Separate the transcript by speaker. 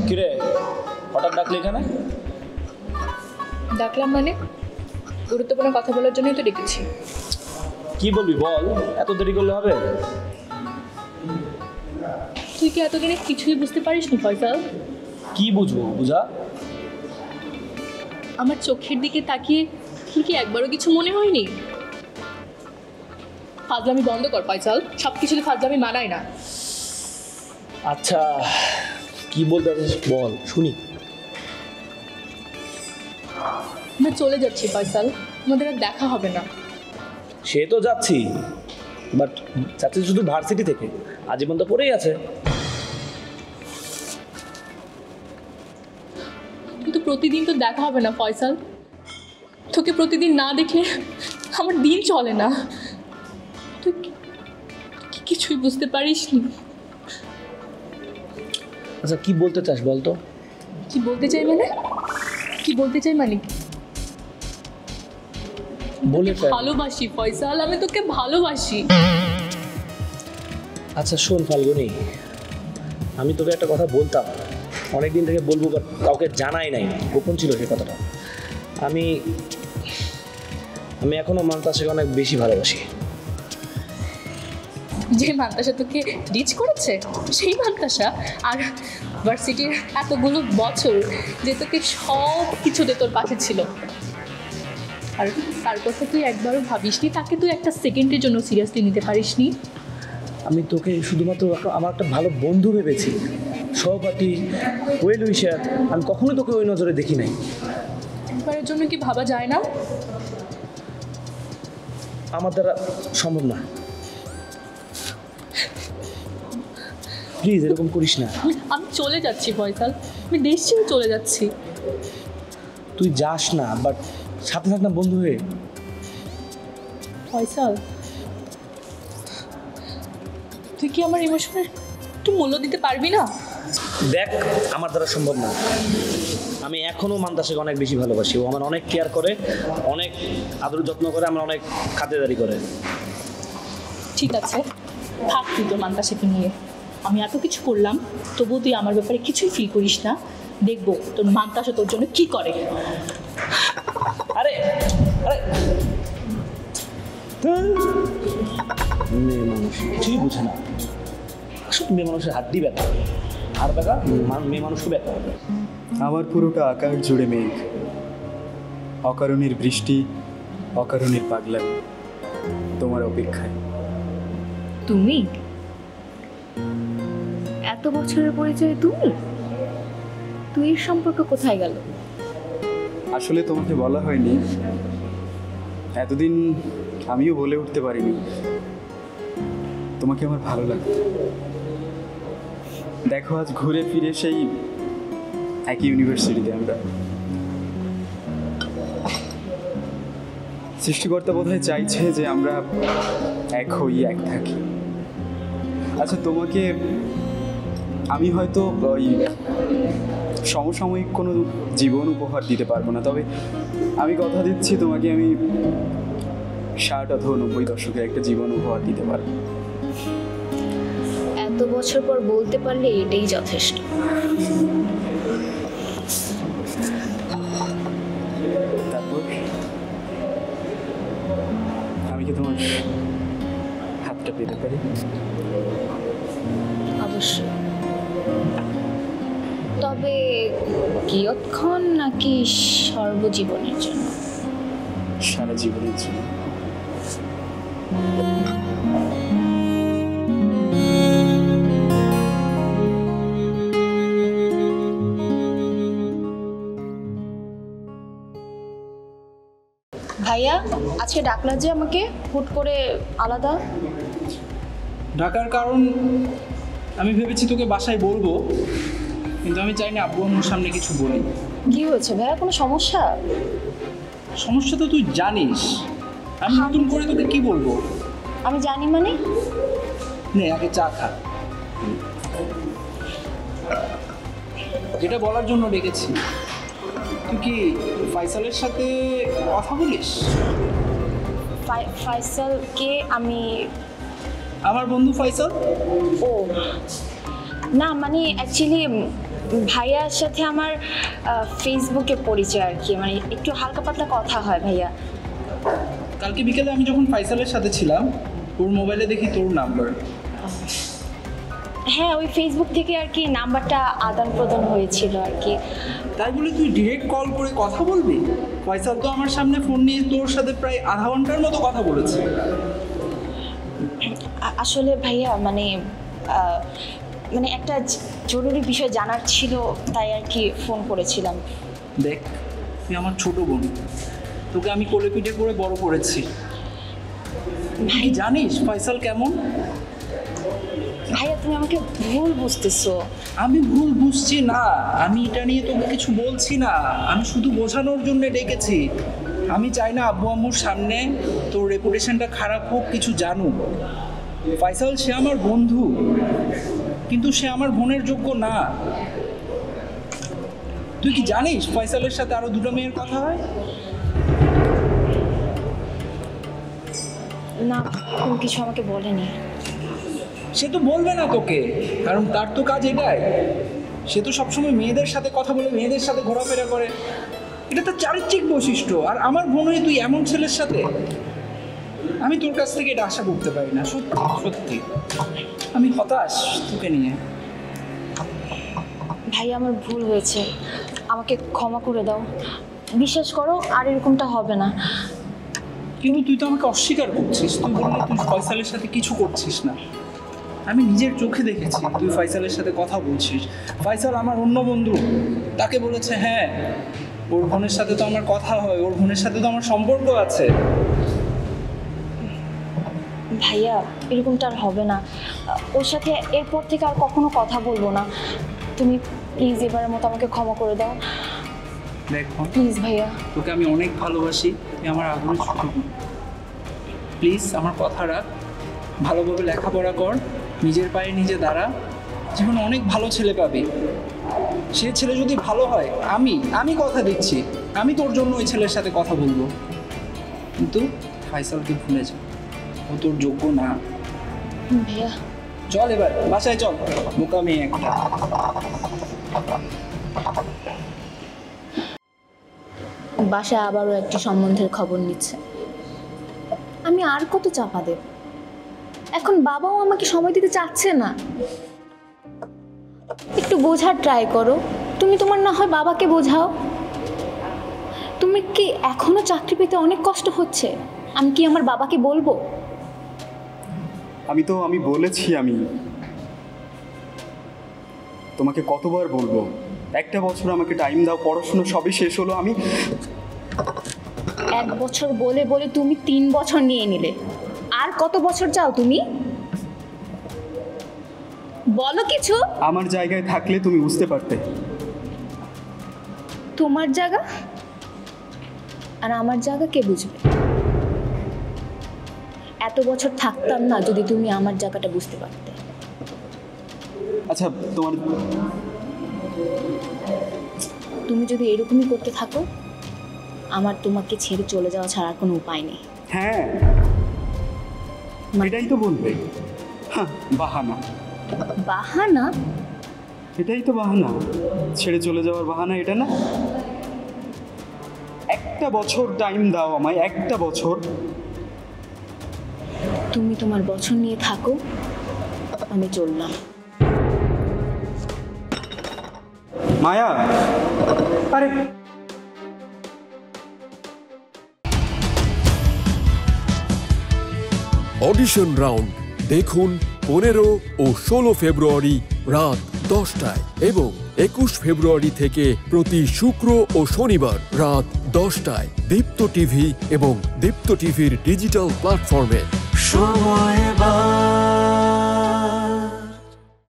Speaker 1: কিরে হঠাৎ ডাকলি এখানে?
Speaker 2: ডাকলাম মানে গুরুত্বপূর্ণ কথা বলার জন্যই তো ডেকেছি।
Speaker 1: কি বলবি বল, এত দেরি করলে হবে?
Speaker 2: তুই কি এতদিনে কিছুই বুঝতে পারিস নি ফয়সাল?
Speaker 1: কি বুঝবো বুঝা?
Speaker 2: আমার চোখের দিকে তাকিয়ে কি একবারও কিছু মনে হয়নি? ফাজলামি বন্ধ কর ফয়সাল, সব কিছুতে ফাজলামি মানায় না।
Speaker 1: আচ্ছা কি বলতে চাচ্ছিস বল শুনি।
Speaker 2: আমরা চলে যাচ্ছি ফয়সাল, আমাদের আর দেখা হবে না।
Speaker 1: সে তো যাচ্ছি, বাট যাচ্ছি শুধু ভার্সিটি থেকে, আজীবন তো পড়েই আছে।
Speaker 2: কিন্তু প্রতিদিন তো দেখা হবে না ফয়সাল, তোকে প্রতিদিন না দেখলে আমার দিন চলে না। তুই কিছুই বুঝতে পারিস নি।
Speaker 1: আচ্ছা কি বলতে চাস বল তো?
Speaker 2: কি বলতে চাই মানে? কি বলতে চাই মানে
Speaker 1: বলে ফেল।
Speaker 2: ভালোবাসি ফয়সাল, আমি তোকে ভালোবাসি।
Speaker 1: আচ্ছা শোন ফাল্গুনি, আমি তোকে একটা কথা বলতাম, অনেকদিন থেকে বলবো, বাট কাউকে জানাই নাই, গোপন ছিল সে কথাটা। আমি আমি এখনো মান্তাসাকে অনেক বেশি ভালোবাসি।
Speaker 2: যে মান্তাসা তোকে রিচ করেছে সেই মান্তাসা, আর ভার্সিটির এতগুলো বছর যে তোকে সব কিছুতে তোর পাশে ছিল, আর তার কথা তুই একবারও ভাবিসনি? তাকে তুই একটা সেকেন্ডের জন্য সিরিয়াসলি নিতে পারিসনি?
Speaker 1: আমি তোকে শুধুমাত্র আমার একটা ভালো বন্ধু ভেবেছি, সহপাঠী, ওয়েল উইশার। আমি কখনোই তোকে ওই নজরে দেখি নাই।
Speaker 2: একবারের জন্য কি ভাবা যায় না?
Speaker 1: আমার দ্বারা সম্ভব না, প্লিজ এরকম করিস না।
Speaker 2: আমি চলে যাচ্ছি ফয়সাল, আমি দেশ ছেড়ে চলে যাচ্ছি।
Speaker 1: তুই যাস না, বাট সাথে থাক না বন্ধু হয়ে।
Speaker 2: ফয়সাল তুই কি আমার ইমোশনের একটু মূল্য দিতে পারবি না?
Speaker 1: দেখ আমার দ্বারা সম্ভব না। আমি এখনও মান্তাসাকে অনেক বেশি ভালোবাসি, ও আমার অনেক কেয়ার করে, অনেক আদর যত্ন করে, আমার অনেক খাতিরদারি করে।
Speaker 2: ঠিক আছে, থাক তুই তোর মান্তাসাকে নিয়ে। আমি এত কিছু করলাম তবুও তুই আমার ব্যাপারে কিছুই ফিল করিস না। দেখবো তোর মান্তাসা তোর জন্য কি করে।
Speaker 1: আরে আরে মেয়ে মানুষ কিছুই বুঝে না, আসলে মেয়ে মানুষের হাড্ডি ব্যথা, আর ব্যথা মেয়ে মানুষকে ব্যথা।
Speaker 3: আমার পুরোটা আকাশ জুড়ে মেঘ, অকারণের বৃষ্টি, অকারণের পাগলামি, তোমার অপেক্ষায়।
Speaker 4: তুমি এত বছরের পরিচয়, তুমি তুই এর সম্পর্ক কোথায় গেল?
Speaker 3: আসলে তোমাকে বলা হয়নি, এতদিন আমিও বলে উঠতে পারিনি তোমাকে আমার ভালো লাগে। দেখো আজ ঘুরে ফিরে সেই একই ইউনিভার্সিটিতে আমরা। সৃষ্টিকর্তা বোধহয় চাইছে যে আমরা এক হই, এক থাকি। আচ্ছা তোমাকে আমি হয়তো ওই সমসাময়িক কোনো জীবন উপহার দিতে পারবো না, তবে আমি কথা দিচ্ছি তোমাকে আমি 60 অথবা 90 দশকের একটা জীবন উপহার দিতে পারবো।
Speaker 4: এত বছর পর বলতে পারলে এটাই যথেষ্ট।
Speaker 3: তারপর আমি কি তোমার হাতটা পেতে পারি?
Speaker 4: অবশ্যই, তবে কিয়ৎক্ষণ নাকি সর্বজীবনের জন্য?
Speaker 3: সারা জীবনের জন্য।
Speaker 4: ভাইয়া আজকে ডাকলা যে আমাকে হুট করে আলাদা?
Speaker 5: ডাকার কারণ আমি ভেবেছি তোকে বাসায় বলবো, কিন্তু আমি চাইনি আব্বু আম্মুর সামনে কিছু বলি।
Speaker 4: কি হয়েছে ভাইয়া, কোনো সমস্যা?
Speaker 5: সমস্যা তো তুই জানিস, আমি নতুন করে তোকে কি বলবো?
Speaker 4: আমি জানি মানে?
Speaker 5: নে আগে চা খা। যেটা বলার জন্য ডেকেছি, তুই কি ফয়সালের সাথে কথা বলিস?
Speaker 4: ফয়সালকে আমি?
Speaker 5: আমার বন্ধু ফয়সাল।
Speaker 4: ও না, মানে অ্যাকচুয়ালি ভাইয়ার সাথে আমার ফেসবুকে পরিচয় আর কি, মানে একটু হালকা পাতলা কথা হয় ভাইয়া।
Speaker 5: কালকে বিকেলে আমি যখন ফাইসালের সাথে ছিলাম, ওর মোবাইলে দেখি তোর নাম্বার।
Speaker 4: হ্যাঁ, ওই ফেসবুক থেকে আর কি নাম্বারটা আদান প্রদান হয়েছিল আর কি।
Speaker 5: তাই বলে তুই ডিরেক্ট কল করে কথা বলবি? ফয়সাল তো আমার সামনে ফোন নিয়ে তোর সাথে প্রায় আধা ঘন্টার মতো কথা বলেছে।
Speaker 4: আসলে ভাইয়া মানে একটা জরুরি বিষয় জানার ছিল, তাই আর কি ফোন করেছিলাম।
Speaker 5: দেখ, তুই আমার ছোট বোন, তোকে আমি কোলে পিঠে করে বড় করেছি। তুই জানিস ফয়সাল কেমন?
Speaker 4: ভাইয়া তুমি আমাকে ভুল বুঝতেছো।
Speaker 5: আমি ভুল বুঝছি না, আমি এটা নিয়ে তোকে কিছু বলছি না, আমি শুধু বোঝানোর জন্য ডেকেছি। আমি চাই না আব্বু আম্মুর সামনে তোর রেপুটেশনটা খারাপ হোক, কিছু জানুক। ফয়সাল সে আমার বন্ধু, কিন্তু সে আমার বোনের যোগ্য না। তুই কি জানিস ফয়সালের সাথে আরো দুটো মেয়ের কথা হয়?
Speaker 4: না, কোনো কিছু আমাকে বলেনি।
Speaker 5: সে তো বলবে না তোকে, কারণ তার তো কাজ এটাই। সে তো সবসময় মেয়েদের সাথে কথা বলে, মেয়েদের সাথে ঘোরাফেরা করে, এটা তার চারিত্রিক বৈশিষ্ট্য। আর আমার বোন হয়ে তুই এমন ছেলের সাথে, আমি তোর কাছ থেকে এটা আশা করতে পারি না। সত্যি সত্যি আমি হতাশ তোকে নিয়ে।
Speaker 4: ভাই আমার ভুল হয়েছে, আমাকে ক্ষমা করে দাও। বিশ্বাস করো আর এরকমটা হবে না।
Speaker 5: কিন্তু তুই তো আমাকে অস্বীকার করছিস। তুই বললি তুই ফয়সালের সাথে কিছু করছিস না। আমি নিজের চোখে দেখেছি তুই ফয়সালের সাথে কথা বলছিস। ফয়সাল আমার অন্য বন্ধু, তাকে বলেছে হ্যাঁ ওর বোনের সাথে তো আমার কথা হয়, ওর বোনের সাথে তো আমার সম্পর্ক আছে।
Speaker 4: ভাইয়া এরকমটা আর হবে না, ওর সাথে এরপর থেকে আর কখনো কথা বলবো না। তুমি প্লিজ এবারের মতো আমাকে ক্ষমা করে দাও।
Speaker 5: দেখ
Speaker 4: প্লিজ ভাইয়া,
Speaker 5: তোকে আমি অনেক ভালোবাসি, তুই আমার আদরের ছোট বোন। প্লিজ আমার কথা রাখ, ভালোভাবে লেখাপড়া কর, নিজের পায়ে নিজে দাঁড়া, জীবনে অনেক ভালো ছেলে পাবি। সে ছেলে যদি ভালো হয়, আমি কথা দিচ্ছি, আমি তোর জন্য ওই ছেলের সাথে কথা বলবো। কিন্তু ফয়সালকে ভুলে যা, ও তোর যোগ্য না।
Speaker 4: ভাইয়া
Speaker 5: চল এবার বাসায় চল, বোকা মেয়ে একটা।
Speaker 2: বাসায় আবারও একটি সম্বন্ধের খবর নিচ্ছে। আমি আর কত চাপা দেব? এখন বাবাও আমাকে সময় দিতে চাচ্ছে না। একটু বোঝার ট্রাই করো। তুমি তোমার না হয় বাবাকে বোঝাও। তুমি কি এখনো চাকরি পেতে অনেক কষ্ট হচ্ছে? আমি কি আমার বাবাকে বলবো?
Speaker 3: আমি বলেছি, আমি তোমাকে কতবার বলবো, একটা বছর আমাকে টাইম দাও, পড়াশোনা সবই শেষ হলো। আমি
Speaker 2: 1 বছর বলে বলে তুমি 3 বছর নিয়ে নিলে। আর কত বছর চাও তুমি? বলো কিছু।
Speaker 3: আমার জায়গায় থাকলে তুমি বুঝতে পারতে।
Speaker 2: তোমার জায়গা আর আমার জায়গা কে বুঝবে? এত বছর থাকতাম না যদি তুমি আমার জায়গাটা বুঝতে পারতে।
Speaker 3: আচ্ছা
Speaker 2: তুমি যদি এরকমই করতে থাকো, আমার তোমাকে ছেড়ে চলে যাওয়া ছাড়া আর কোনো উপায় নেই।
Speaker 3: হ্যাঁ, এটাই তো বলবে। হ্যাঁ, বাহানা।
Speaker 2: বাহানা?
Speaker 3: এটাই তো বাহানা, ছেড়ে চলে যাওয়ার বাহানা এটা না? একটা বছর টাইম দাও আমায়, একটা বছর।
Speaker 2: তুমি তোমার বছর নিয়ে থাকো, আমি চললাম।
Speaker 3: মায়া, আরে
Speaker 6: অডিশন রাউন্ড দেখুন 15 ও 16 ফেব্রুয়ারি রাত 10টায় এবং 21 ফেব্রুয়ারি থেকে প্রতি শুক্র ও শনিবার রাত 10টায় দীপ্ত টিভি এবং দীপ্ত টিভির ডিজিটাল প্ল্যাটফর্মে।
Speaker 7: সময়